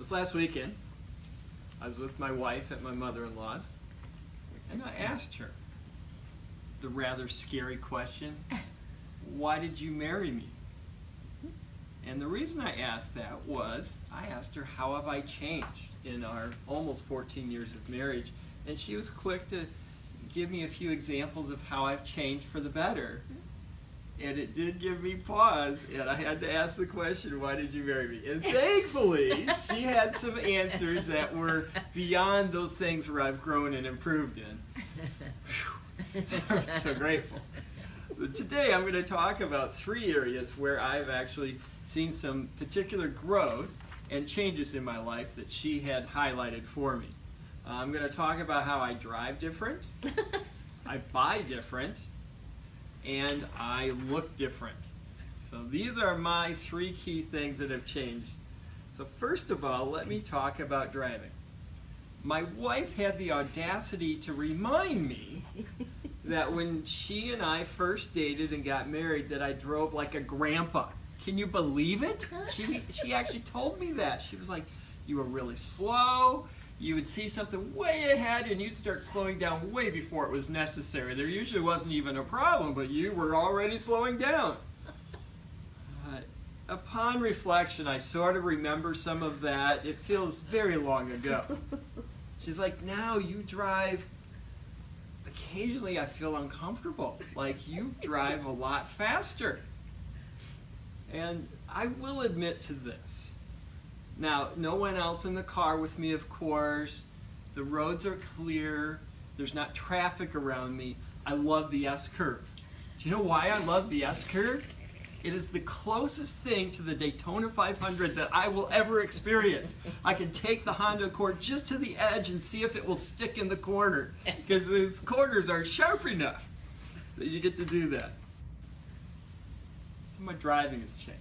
This last weekend, I was with my wife at my mother-in-law's, and I asked her the rather scary question, why did you marry me? And the reason I asked that was, I asked her, how have I changed in our almost 14 years of marriage? And she was quick to give me a few examples of how I've changed for the better. And it did give me pause, and I had to ask the question, why did you marry me? And thankfully, she had some answers that were beyond those things where I've grown and improved in. Whew. I'm so grateful. So today I'm going to talk about 3 areas where I've actually seen some particular growth and changes in my life that she had highlighted for me. I'm going to talk about how I drive different, I buy different, and I look different. So these are my 3 key things that have changed. So first of all, let me talk about driving. My wife had the audacity to remind me that when she and I first dated and got married that I drove like a grandpa. Can you believe it? She actually told me that. She was like, you were really slow. You would see something way ahead and you'd start slowing down way before it was necessary. There usually wasn't even a problem, but you were already slowing down. Upon reflection, I sort of remember some of that. It feels very long ago. She's like, now you drive, occasionally I feel uncomfortable. Like you drive a lot faster. And I will admit to this. Now, no one else in the car with me, of course. The roads are clear. There's not traffic around me. I love the S-curve. Do you know why I love the S-curve? It is the closest thing to the Daytona 500 that I will ever experience. I can take the Honda Accord just to the edge and see if it will stick in the corner, because those corners are sharp enough that you get to do that. So my driving has changed.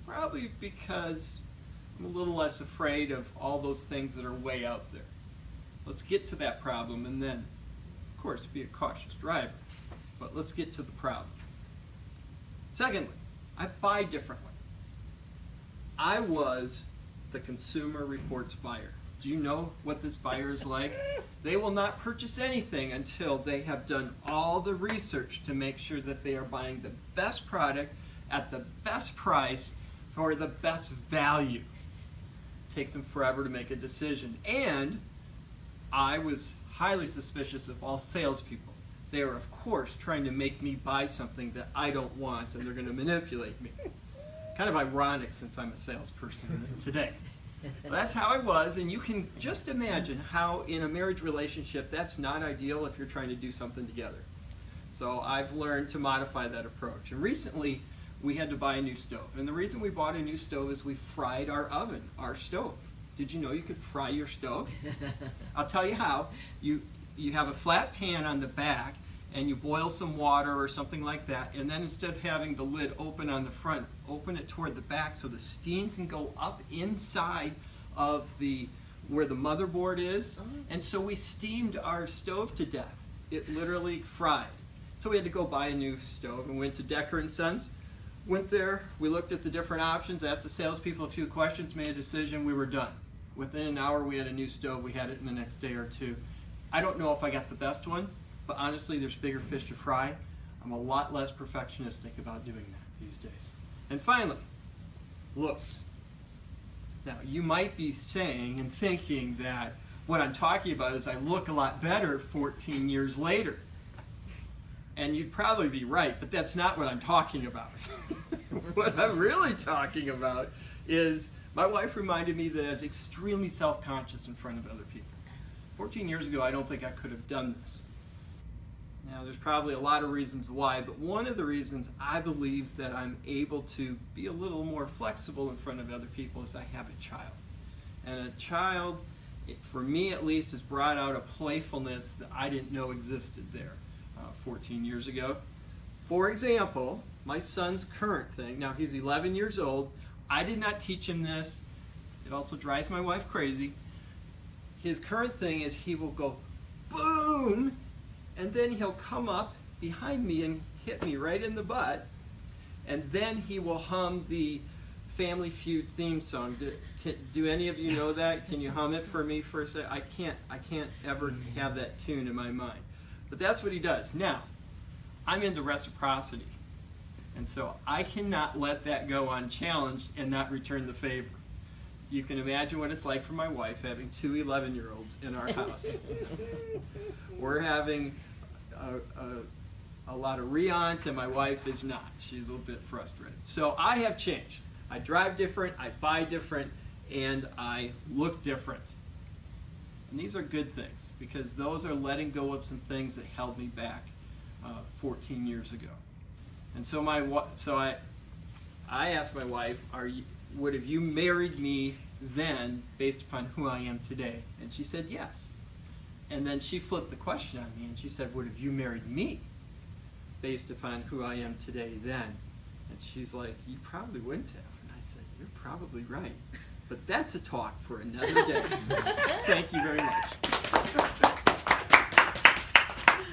Probably because I'm a little less afraid of all those things that are way out there. Let's get to that problem and then, of course, be a cautious driver. But let's get to the problem. Secondly, I buy differently. I was the Consumer Reports buyer. Do you know what this buyer is like? They will not purchase anything until they have done all the research to make sure that they are buying the best product at the best price for the best value. Takes them forever to make a decision. And I was highly suspicious of all salespeople. They are, of course, trying to make me buy something that I don't want, and they're going to manipulate me. Kind of ironic since I'm a salesperson today. But that's how I was, and you can just imagine how in a marriage relationship that's not ideal if you're trying to do something together. So I've learned to modify that approach. And recently, we had to buy a new stove. And the reason we bought a new stove is we fried our oven, our stove. Did you know you could fry your stove? I'll tell you how. You have a flat pan on the back and you boil some water or something like that, and then instead of having the lid open on the front, open it toward the back so the steam can go up inside of where the motherboard is. And so we steamed our stove to death. It literally fried. So we had to go buy a new stove and went to Decker & Sons. Went there, we looked at the different options, asked the salespeople a few questions, made a decision, we were done. Within an hour we had a new stove, we had it in the next day or two. I don't know if I got the best one, but honestly there's bigger fish to fry. I'm a lot less perfectionistic about doing that these days. And finally, looks. Now you might be saying and thinking that what I'm talking about is I look a lot better 14 years later. And you'd probably be right, but that's not what I'm talking about. What I'm really talking about is my wife reminded me that I was extremely self-conscious in front of other people. 14 years ago, I don't think I could have done this. Now, there's probably a lot of reasons why, but one of the reasons I believe that I'm able to be a little more flexible in front of other people is I have a child. And a child, for me at least, has brought out a playfulness that I didn't know existed there 14 years ago. For example, my son's current thing, now he's 11 years old, I did not teach him this, it also drives my wife crazy. His current thing is he will go boom, and then he'll come up behind me and hit me right in the butt, and then he will hum the Family Feud theme song. Do any of you know that? Can you hum it for me for a second? I can't ever have that tune in my mind. But that's what he does. Now, I'm into reciprocity. And so I cannot let that go unchallenged and not return the favor. You can imagine what it's like for my wife having two 11-year-olds in our house. We're having a lot of re-aunt, and my wife is not. She's a little bit frustrated. So I have changed. I drive different, I buy different, and I look different. And these are good things, because those are letting go of some things that held me back 14 years ago. And so I asked my wife, would have you married me then based upon who I am today? And she said yes. And then she flipped the question on me and she said, would have you married me based upon who I am today then? And she's like, you probably wouldn't have. And I said, you're probably right. But that's a talk for another day. Thank you very much.